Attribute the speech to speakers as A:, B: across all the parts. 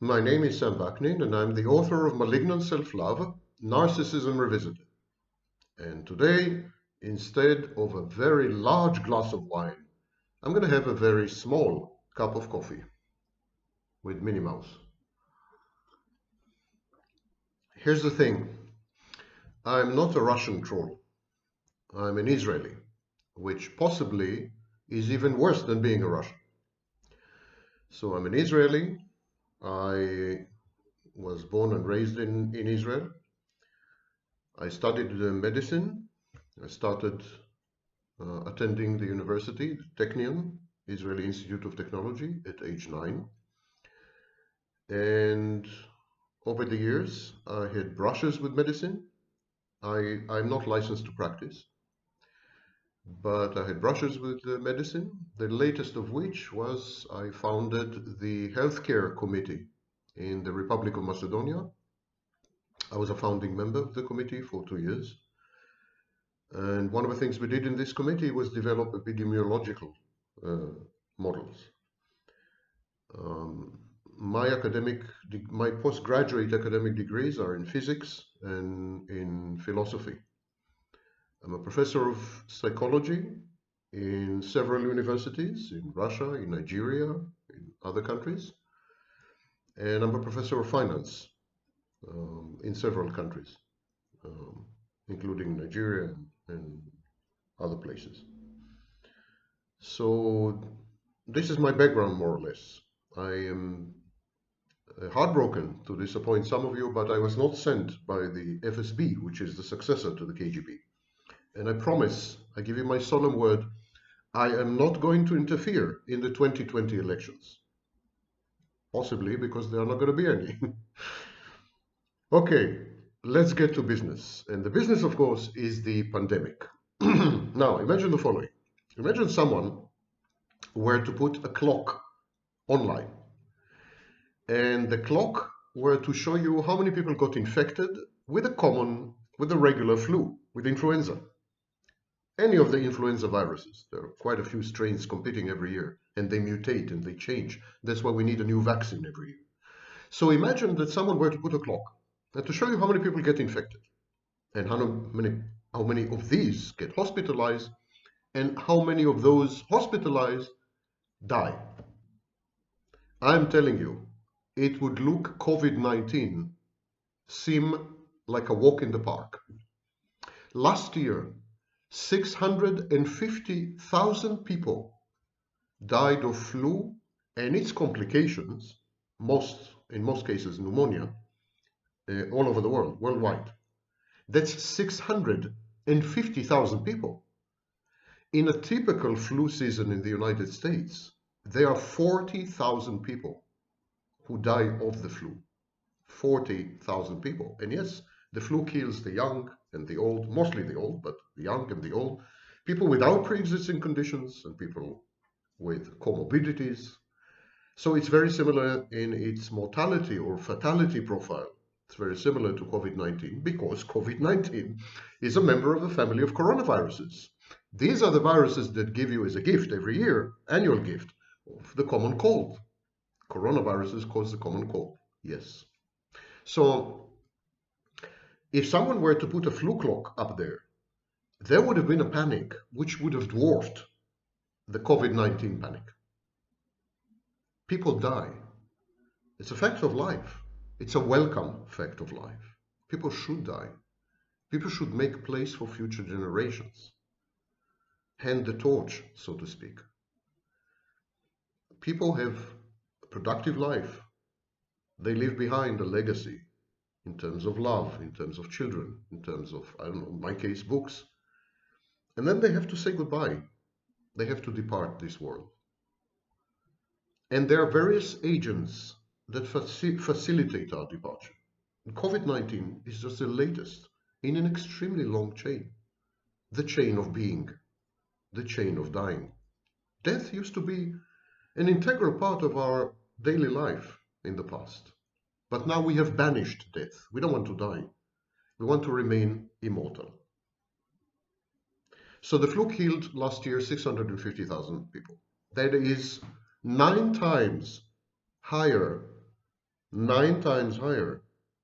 A: My name is Sam Vaknin, and I'm the author of Malignant Self-Love, Narcissism Revisited. And today, instead of a very large glass of wine, I'm going to have a very small cup of coffee with Minnie Mouse. Here's the thing. I'm not a Russian troll. I'm an Israeli, which possibly is even worse than being a Russian. So I'm an Israeli. I was born and raised in Israel. I studied medicine. I started attending the university, the Technion, Israeli Institute of Technology, at age 9. And over the years, I had brushes with medicine. I'm not licensed to practice, but I had brushes with medicine, the latest of which was I founded the Healthcare Committee in the Republic of Macedonia. I was a founding member of the committee for 2 years. And one of the things we did in this committee was develop epidemiological models. My postgraduate academic degrees are in physics and in philosophy. I'm a professor of psychology in several universities in Russia, in Nigeria, in other countries. And I'm a professor of finance in several countries, including Nigeria and other places. So this is my background, more or less. I am heartbroken to disappoint some of you, but I was not sent by the FSB, which is the successor to the KGB. And I promise, I give you my solemn word, I am not going to interfere in the 2020 elections. Possibly because there are not going to be any. Okay, let's get to business. And the business, of course, is the pandemic. Now, imagine the following. Imagine someone were to put a clock online, and the clock were to show you how many people got infected with the regular flu, with influenza. Any of the influenza viruses. There are quite a few strains competing every year, and they mutate and they change. That's why we need a new vaccine every year. So imagine that someone were to put a clock and to show you how many people get infected, and how many of these get hospitalized, and how many of those hospitalized die. I'm telling you, it would look COVID-19 seem like a walk in the park. Last year, 650,000 people died of flu and its complications, in most cases pneumonia, all over the world, worldwide. That's 650,000 people. In a typical flu season in the United States, there are 40,000 people who die of the flu. 40,000 people. And yes, the flu kills the young and the old, mostly the old, but the young and the old, people without pre-existing conditions and people with comorbidities. So it's very similar in its mortality or fatality profile. It's very similar to COVID-19 because COVID-19 is a member of a family of coronaviruses. These are the viruses that give you as a gift every year, annual gift, of the common cold. Coronaviruses cause the common cold, yes. So if someone were to put a flu clock up there would have been a panic which would have dwarfed the COVID-19 panic. People die. It's a fact of life. It's a welcome fact of life. People should die. People should make place for future generations. Hand the torch, so to speak. People have a productive life. They leave behind a legacy in terms of love, in terms of children, in terms of, I don't know, in my case, books. And then they have to say goodbye. They have to depart this world. And there are various agents that facilitate our departure. COVID-19 is just the latest in an extremely long chain. The chain of being, the chain of dying. Death used to be an integral part of our daily life in the past. But now we have banished death. We don't want to die. We want to remain immortal. So the flu killed last year 650,000 people. That is 9 times higher 9 times higher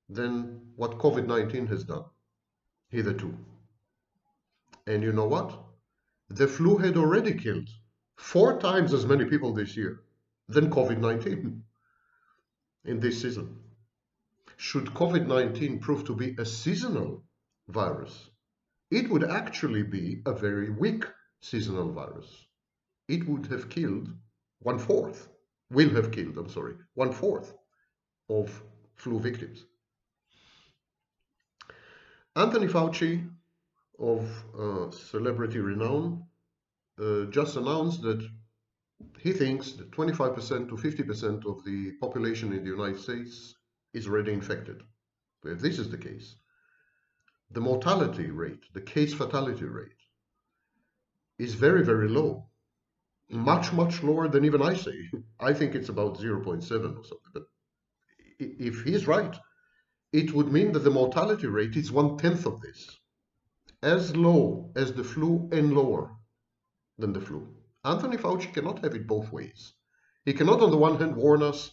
A: than what COVID-19 has done hitherto. And you know what? The flu had already killed 4 times as many people this year than COVID-19 in this season. Should COVID-19 prove to be a seasonal virus, it would actually be a very weak seasonal virus. It would have killed will have killed, I'm sorry, 1/4 of flu victims. Anthony Fauci, of celebrity renown, just announced that he thinks that 25% to 50% of the population in the United States is already infected. But if this is the case, the mortality rate, the case fatality rate, is very, very low. Much, much lower than even I say. I think it's about 0.7 or something. But if he's right, it would mean that the mortality rate is 1/10 of this. As low as the flu and lower than the flu. Anthony Fauci cannot have it both ways. He cannot, on the one hand, warn us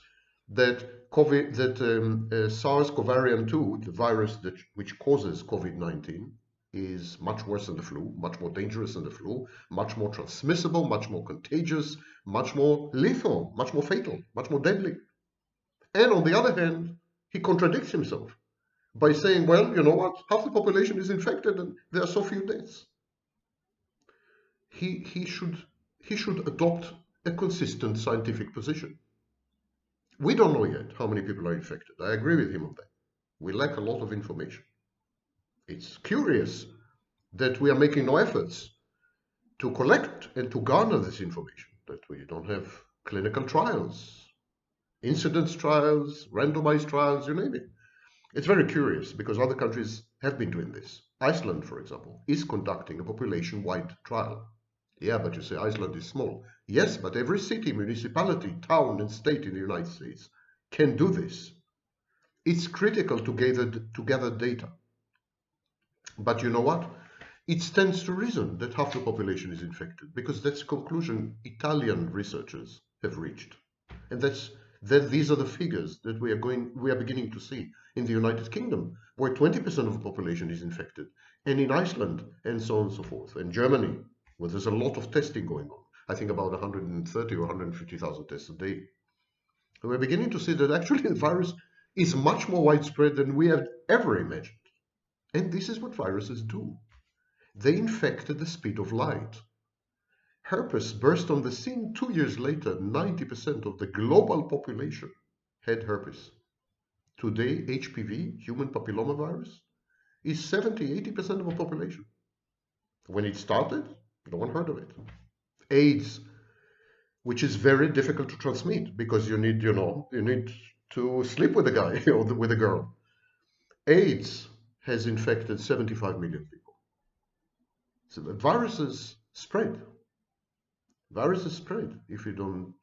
A: that SARS-CoV-2, the virus which causes COVID-19, is much worse than the flu, much more dangerous than the flu, much more transmissible, much more contagious, much more lethal, much more fatal, much more deadly. And on the other hand, he contradicts himself by saying, well, you know what, half the population is infected and there are so few deaths. He should adopt a consistent scientific position. We don't know yet how many people are infected. I agree with him on that. We lack a lot of information. It's curious that we are making no efforts to collect and to garner this information, that we don't have clinical trials, incidence trials, randomized trials, you name it. It's very curious because other countries have been doing this. Iceland, for example, is conducting a population-wide trial. Yeah, but you say Iceland is small. Yes, but every city, municipality, town, and state in the United States can do this. It's critical to gather data. But you know what? It stands to reason that half the population is infected because that's the conclusion Italian researchers have reached. And these are the figures that we are beginning to see in the United Kingdom, where 20% of the population is infected, and in Iceland, and so on and so forth, and Germany, where there's a lot of testing going on. I think about 130 or 150,000 tests a day. And we're beginning to see that actually the virus is much more widespread than we have ever imagined. And this is what viruses do. They infect at the speed of light. Herpes burst on the scene 2 years later. 90% of the global population had herpes. Today, HPV, human papillomavirus, is 70–80% of the population. When it started, no one heard of it. AIDS, which is very difficult to transmit because you need to sleep with a guy or with a girl. AIDS has infected 75 million people. So the viruses spread. Viruses spread if you don't,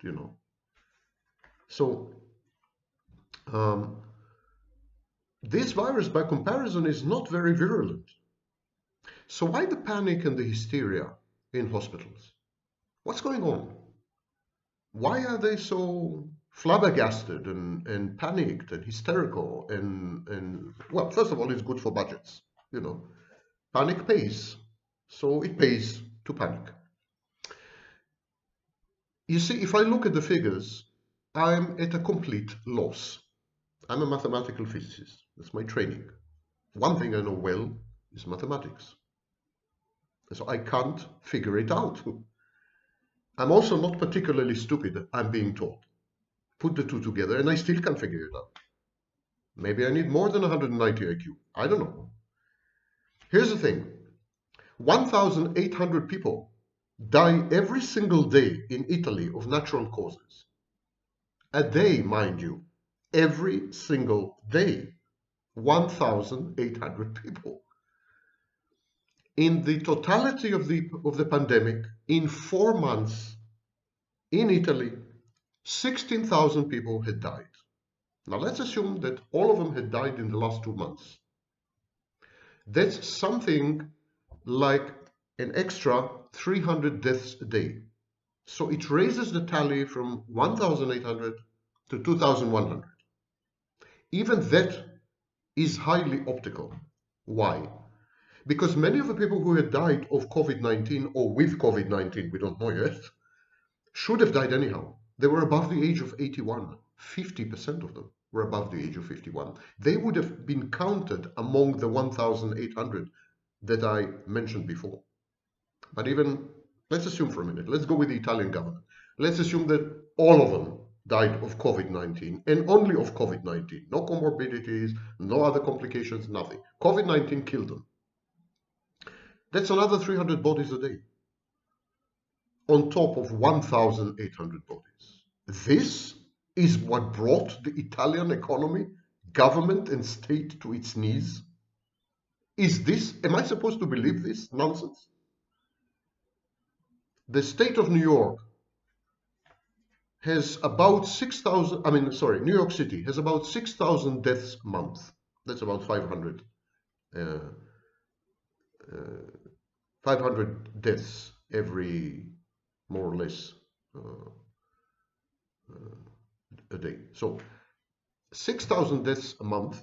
A: So this virus, by comparison, is not very virulent. So why the panic and the hysteria in hospitals? What's going on? Why are they so flabbergasted and panicked and hysterical and well, first of all, it's good for budgets. Panic pays, so it pays to panic. You see, if I look at the figures, I'm at a complete loss. I'm a mathematical physicist. That's my training. One thing I know well is mathematics. So I can't figure it out. I'm also not particularly stupid, I'm being told. Put the two together and I still can't figure it out. Maybe I need more than 190 IQ. I don't know. Here's the thing. 1,800 people die every single day in Italy of natural causes. A day, mind you. Every single day. 1,800 people. In the totality of the pandemic, in 4 months, in Italy, 16,000 people had died. Now let's assume that all of them had died in the last 2 months. That's something like an extra 300 deaths a day. So it raises the tally from 1,800 to 2,100. Even that is highly optical. Why? Because many of the people who had died of COVID-19 or with COVID-19, we don't know yet, should have died anyhow. They were above the age of 81. 50% of them were above the age of 51. They would have been counted among the 1,800 that I mentioned before. But even, let's assume for a minute, let's go with the Italian government. Let's assume that all of them died of COVID-19 and only of COVID-19. No comorbidities, no other complications, nothing. COVID-19 killed them. That's another 300 bodies a day on top of 1,800 bodies. This is what brought the Italian economy, government and state to its knees. Is this, am I supposed to believe this nonsense? The state of New York has about 6,000, New York City has about 6,000 deaths a month. That's about 500 deaths every, more or less, a day. So 6,000 deaths a month,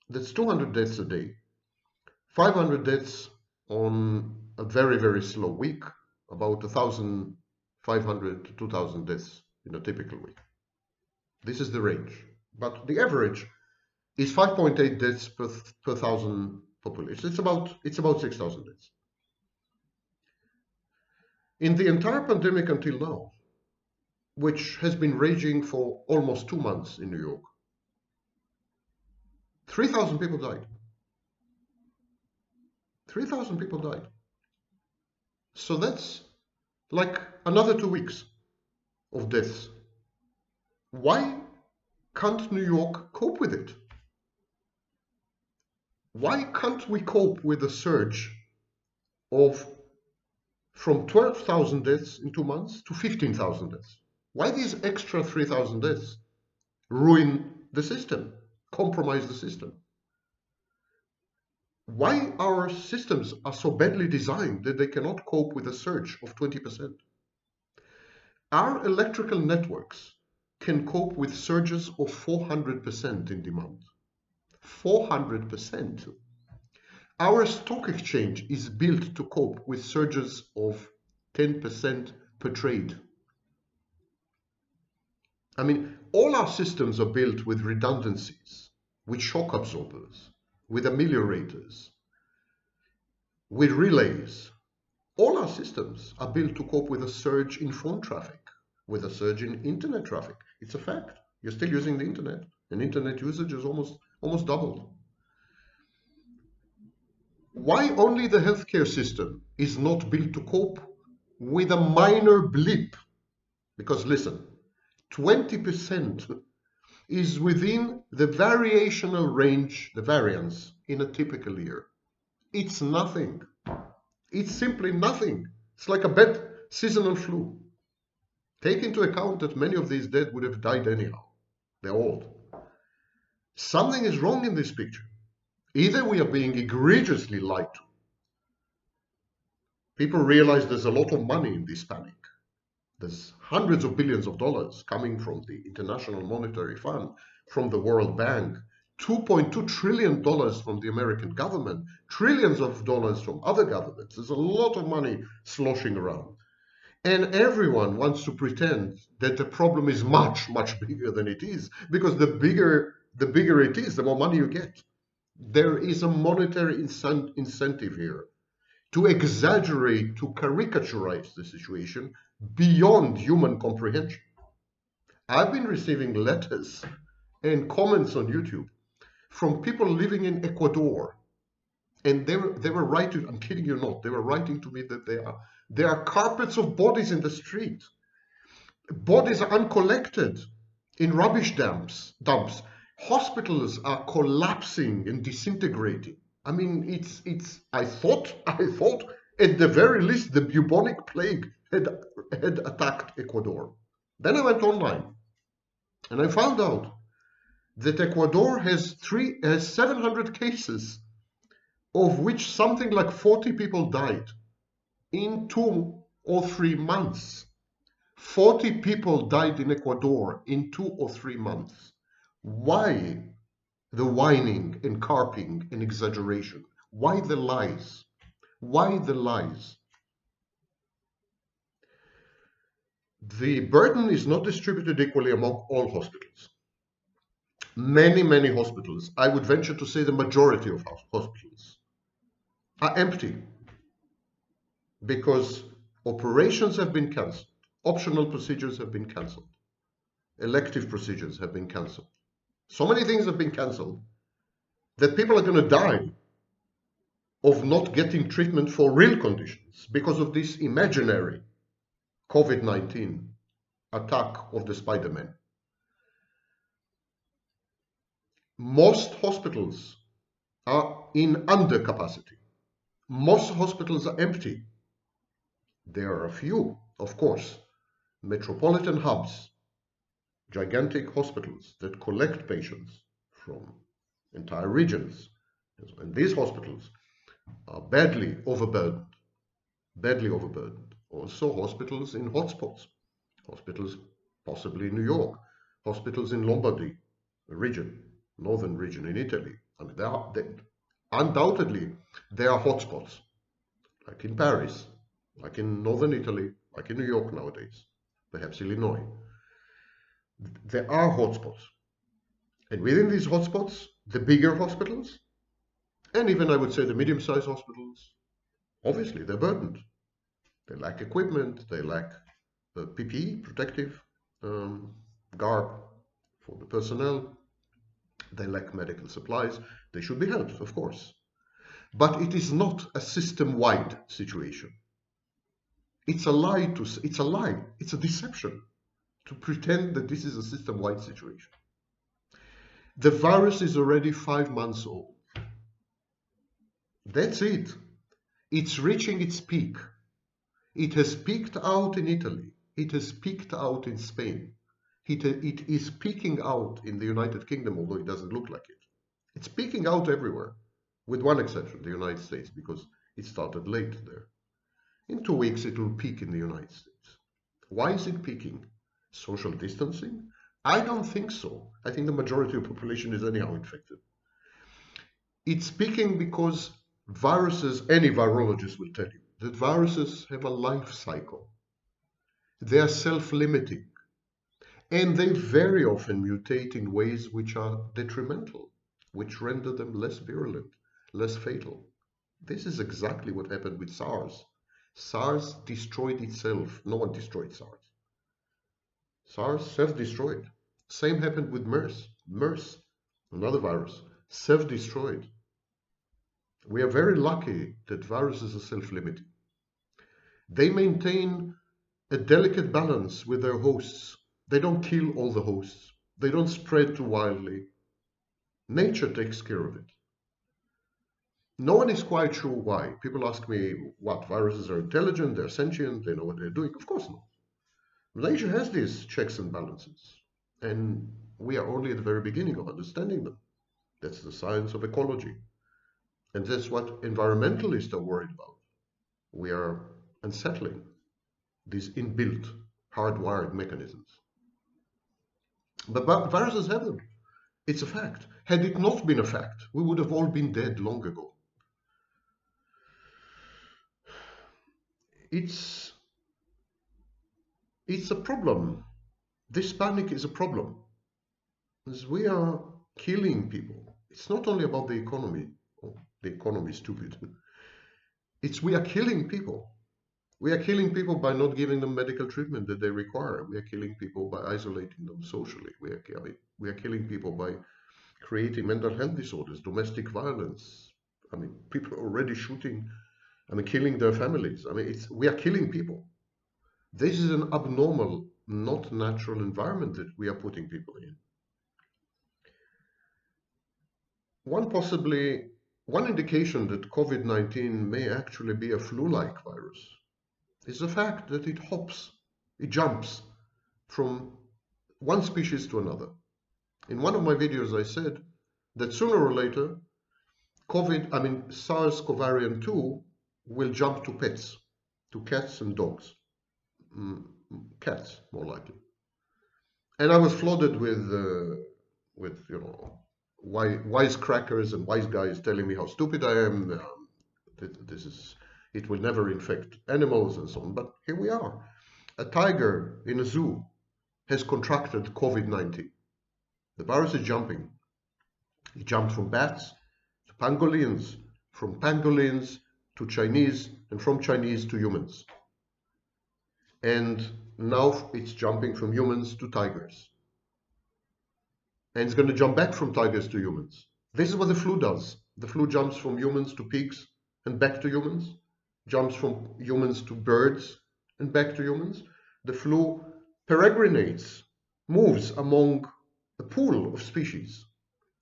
A: that's 200 deaths a day, 500 deaths on a very, very slow week, about 1,500 to 2,000 deaths in a typical week. This is the range. But the average is 5.8 deaths per 1,000 population. It's about 6,000 deaths. In the entire pandemic until now, which has been raging for almost 2 months in New York, 3,000 people died. 3,000 people died. So that's like another 2 weeks of deaths. Why can't New York cope with it? Why can't we cope with a surge of from 12,000 deaths in 2 months to 15,000 deaths? Why these extra 3,000 deaths ruin the system, compromise the system? Why our systems are so badly designed that they cannot cope with a surge of 20%? Our electrical networks can cope with surges of 400% in demand. 400%. Our stock exchange is built to cope with surges of 10% per trade. I mean, all our systems are built with redundancies, with shock absorbers, with ameliorators, with relays. All our systems are built to cope with a surge in phone traffic, with a surge in internet traffic. It's a fact. You're still using the internet, and internet usage is almost doubled. Why only the healthcare system is not built to cope with a minor blip? Because listen, 20% is within the variational range, the variance in a typical year. It's nothing. It's simply nothing. It's like a bad seasonal flu. Take into account that many of these dead would have died anyhow. They're old. Something is wrong in this picture. Either we are being egregiously lied to. People realize there's a lot of money in this panic. There's hundreds of billions of dollars coming from the International Monetary Fund, from the World Bank, $2.2 trillion from the American government, trillions of dollars from other governments. There's a lot of money sloshing around. And everyone wants to pretend that the problem is much, much bigger than it is, because the bigger it is, the more money you get. There is a monetary incentive here to exaggerate, to caricaturize the situation beyond human comprehension. I've been receiving letters and comments on YouTube from people living in Ecuador, and they were writing, I'm kidding you not, they were writing to me that there are carpets of bodies in the street. Bodies are uncollected in rubbish dumps. Hospitals are collapsing and disintegrating. I mean, I thought at the very least the bubonic plague had attacked Ecuador. Then I went online and I found out that Ecuador has 700 cases, of which something like 40 people died in 2 or 3 months. 40 people died in Ecuador in 2 or 3 months. Why? the whining and carping and exaggeration? Why the lies? Why the lies? The burden is not distributed equally among all hospitals. Many hospitals, I would venture to say the majority of hospitals, are empty because operations have been cancelled, optional procedures have been cancelled, elective procedures have been cancelled. So many things have been cancelled that people are going to die of not getting treatment for real conditions because of this imaginary COVID-19 attack of the Spider-Man. Most hospitals are in undercapacity. Most hospitals are empty. There are a few, of course, metropolitan hubs, gigantic hospitals that collect patients from entire regions. And these hospitals are badly overburdened. Also hospitals in hotspots, hospitals possibly in New York, hospitals in Lombardy region, northern region in Italy. I mean, undoubtedly there are hotspots, like in Paris, like in northern Italy, like in New York nowadays, perhaps Illinois. There are hotspots. And within these hotspots, the bigger hospitals, and even I would say the medium-sized hospitals, obviously they're burdened. They lack equipment, they lack PPE, protective garb for the personnel, they lack medical supplies. They should be helped, of course. But it is not a system-wide situation. It's a lie, it's a deception to pretend that this is a system-wide situation. The virus is already 5 months old. That's it. It's reaching its peak. It has peaked out in Italy. It has peaked out in Spain. It is peaking out in the United Kingdom, although it doesn't look like it. It's peaking out everywhere, with one exception, the United States, because it started late there. In 2 weeks, it will peak in the United States. Why is it peaking? Social distancing? I don't think so. I think the majority of the population is anyhow infected. It's peaking because viruses, any virologist will tell you, that viruses have a life cycle. They are self-limiting, and they very often mutate in ways which are detrimental, which render them less virulent, less fatal. This is exactly what happened with SARS. SARS destroyed itself. No one destroyed SARS. SARS self-destroyed. Same happened with MERS. MERS, another virus, self-destroyed. We are very lucky that viruses are self-limiting. They maintain a delicate balance with their hosts. They don't kill all the hosts. They don't spread too wildly. Nature takes care of it. No one is quite sure why. People ask me, what, viruses are intelligent, they're sentient, they know what they're doing? Of course not. Nature has these checks and balances, and we are only at the very beginning of understanding them. That's the science of ecology. And that's what environmentalists are worried about. We are unsettling these inbuilt, hardwired mechanisms. But viruses have them. It's a fact. Had it not been a fact, we would have all been dead long ago. It's a problem. This panic is a problem. As we are killing people. It's not only about the economy. Oh, the economy is stupid. We are killing people. We are killing people by not giving them medical treatment that they require. We are killing people by isolating them socially. We are killing people by creating mental health disorders, domestic violence. I mean, people are already shooting, killing their families. We are killing people. This is an abnormal, not natural environment that we are putting people in. One indication that COVID-19 may actually be a flu-like virus is the fact that it hops, it jumps from one species to another. In one of my videos, I said that sooner or later, SARS-CoV variant 2 will jump to pets, to cats and dogs. Cats, more likely. And I was flooded with wisecrackers and wise guys telling me how stupid I am. It will never infect animals and so on. But here we are. A tiger in a zoo has contracted COVID-19. The virus is jumping. It jumped from bats to pangolins, from pangolins to Chinese, and from Chinese to humans. And now it's jumping from humans to tigers. And it's going to jump back from tigers to humans. This is what the flu does. The flu jumps from humans to pigs and back to humans, jumps from humans to birds and back to humans. The flu peregrinates, moves among a pool of species.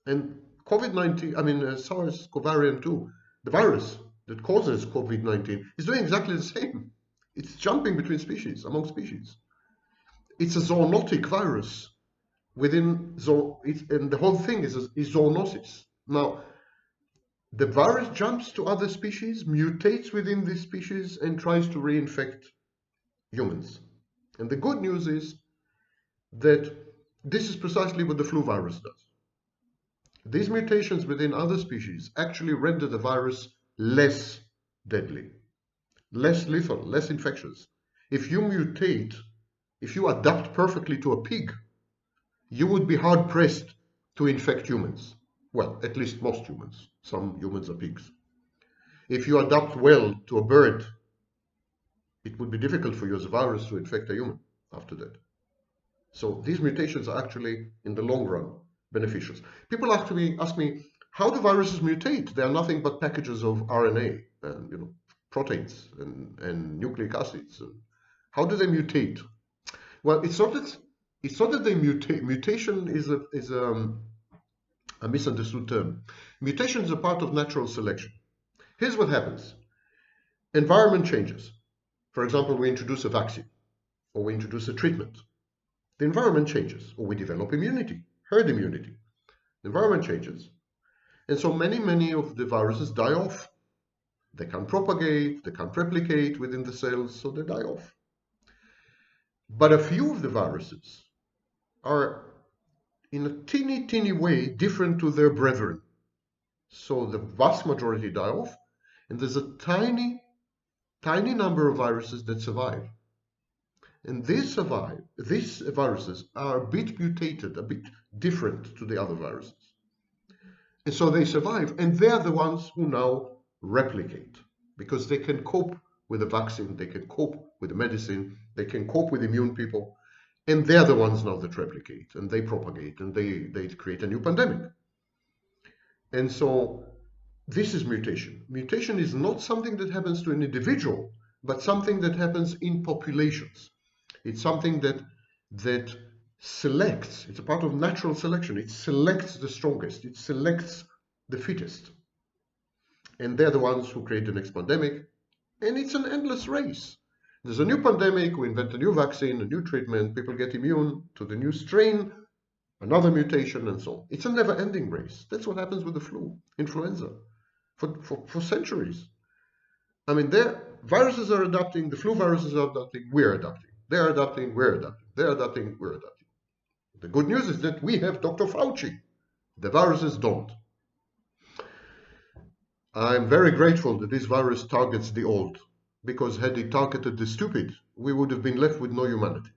A: And COVID-19, SARS-CoV-2, the virus that causes COVID-19, is doing exactly the same. It's jumping between species, among species. It's a zoonotic virus and the whole thing is zoonosis. Now, the virus jumps to other species, mutates within this species, and tries to reinfect humans. And the good news is that this is precisely what the flu virus does. These mutations within other species actually render the virus less deadly, less lethal, less infectious. If you mutate, if you adapt perfectly to a pig, you would be hard-pressed to infect humans. Well, at least most humans. Some humans are pigs. If you adapt well to a bird, it would be difficult for you as a virus to infect a human after that. So these mutations are actually, in the long run, beneficial. People ask me, how do viruses mutate? They are nothing but packages of RNA and proteins and nucleic acids. How do they mutate? Well, it's not that they mutate. Mutation is a misunderstood term. Mutation is a part of natural selection. Here's what happens. Environment changes. For example, we introduce a vaccine or we introduce a treatment. The environment changes, or we develop immunity, herd immunity. The environment changes. And so many of the viruses die off. They can't propagate, they can't replicate within the cells, so they die off. But a few of the viruses are in a teeny way different to their brethren. So the vast majority die off, and there's a tiny number of viruses that survive. And these viruses are a bit mutated, a bit different to the other viruses. And so they survive, and they're the ones who now replicate, because they can cope with the vaccine, they can cope with the medicine, they can cope with immune people, and they're the ones now that replicate, and they propagate, and they create a new pandemic. And so this is mutation. Mutation is not something that happens to an individual, but something that happens in populations. It's something that selects. It's a part of natural selection. It selects the strongest. It selects the fittest. And they're the ones who create the next pandemic. And it's an endless race. There's a new pandemic, we invent a new vaccine, a new treatment, people get immune to the new strain, another mutation, and so on. It's a never-ending race. That's what happens with the flu, influenza, for centuries. I mean, viruses are adapting, the flu viruses are adapting, we're adapting. They're adapting, we're adapting. They're adapting, we're adapting. The good news is that we have Dr. Fauci. The viruses don't. I'm very grateful that this virus targets the old, because had it targeted the stupid, we would have been left with no humanity.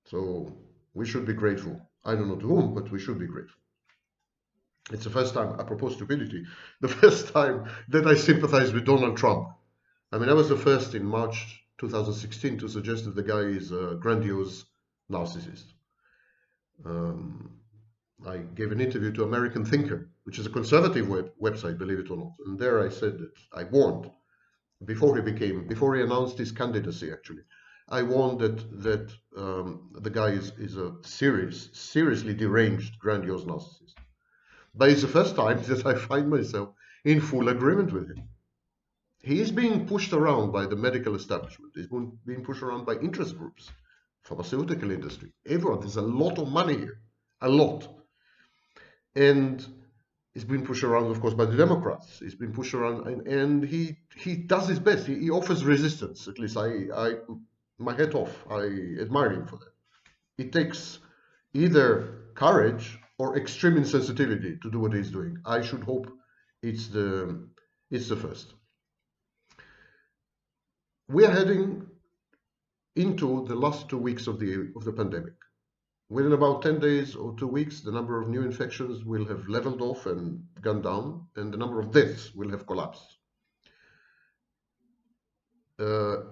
A: So we should be grateful. I don't know to whom, but we should be grateful. It's the first time, apropos stupidity, the first time that I sympathize with Donald Trump. I mean, I was the first in March 2016 to suggest that the guy is a grandiose narcissist. I gave an interview to American Thinker, which is a conservative website, believe it or not. And there I said that I warned, before he announced his candidacy, actually, I warned that the guy is a seriously deranged, grandiose narcissist. But it's the first time that I find myself in full agreement with him. He is being pushed around by the medical establishment. He's being pushed around by interest groups, pharmaceutical industry, everyone. There's a lot of money here, a lot. And he's been pushed around, of course, by the Democrats. He's been pushed around, and he does his best. He offers resistance. At least my hat off. I admire him for that. It takes either courage or extreme insensitivity to do what he's doing. I should hope it's the first. We are heading into the last 2 weeks of the pandemic. Within about 10 days or 2 weeks, the number of new infections will have leveled off and gone down, and the number of deaths will have collapsed.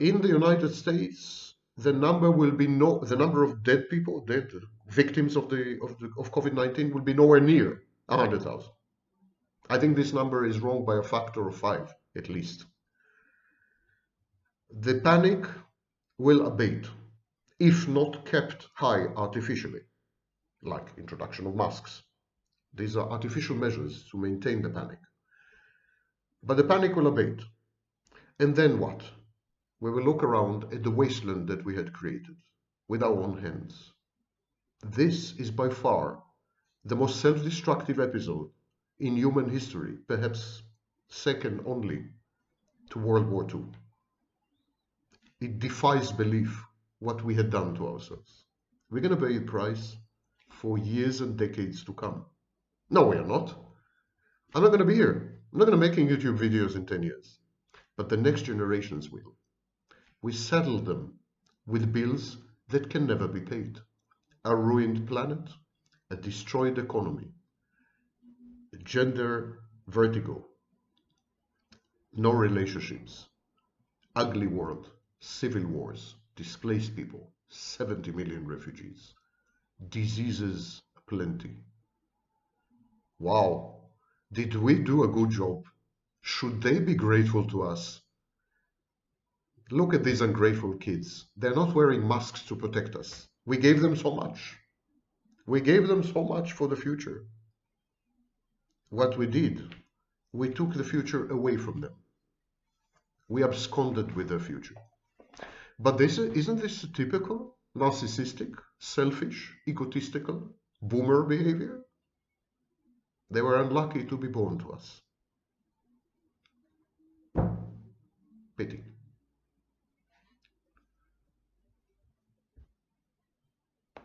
A: In the United States, the number of dead people, dead victims of COVID-19 will be nowhere near 100,000. I think this number is wrong by a factor of 5 at least. The panic will abate if not kept high artificially, like introduction of masks. These are artificial measures to maintain the panic. But the panic will abate. And then what? We will look around at the wasteland that we had created with our own hands. This is by far the most self-destructive episode in human history, perhaps second only to World War II. It defies belief what we had done to ourselves. We're going to pay a price for years and decades to come. No, we are not. I'm not going to be here. I'm not going to be making YouTube videos in 10 years. But the next generations will. We saddle them with bills that can never be paid. A ruined planet, a destroyed economy, gender vertigo, no relationships, ugly world, civil wars, displaced people, 70 million refugees, diseases plenty. Wow, did we do a good job? Should they be grateful to us? Look at these ungrateful kids. They're not wearing masks to protect us. We gave them so much. We gave them so much for the future. What we did, we took the future away from them. We absconded with their future. But isn't this typical, narcissistic, selfish, egotistical, boomer behavior? They were unlucky to be born to us. Pity.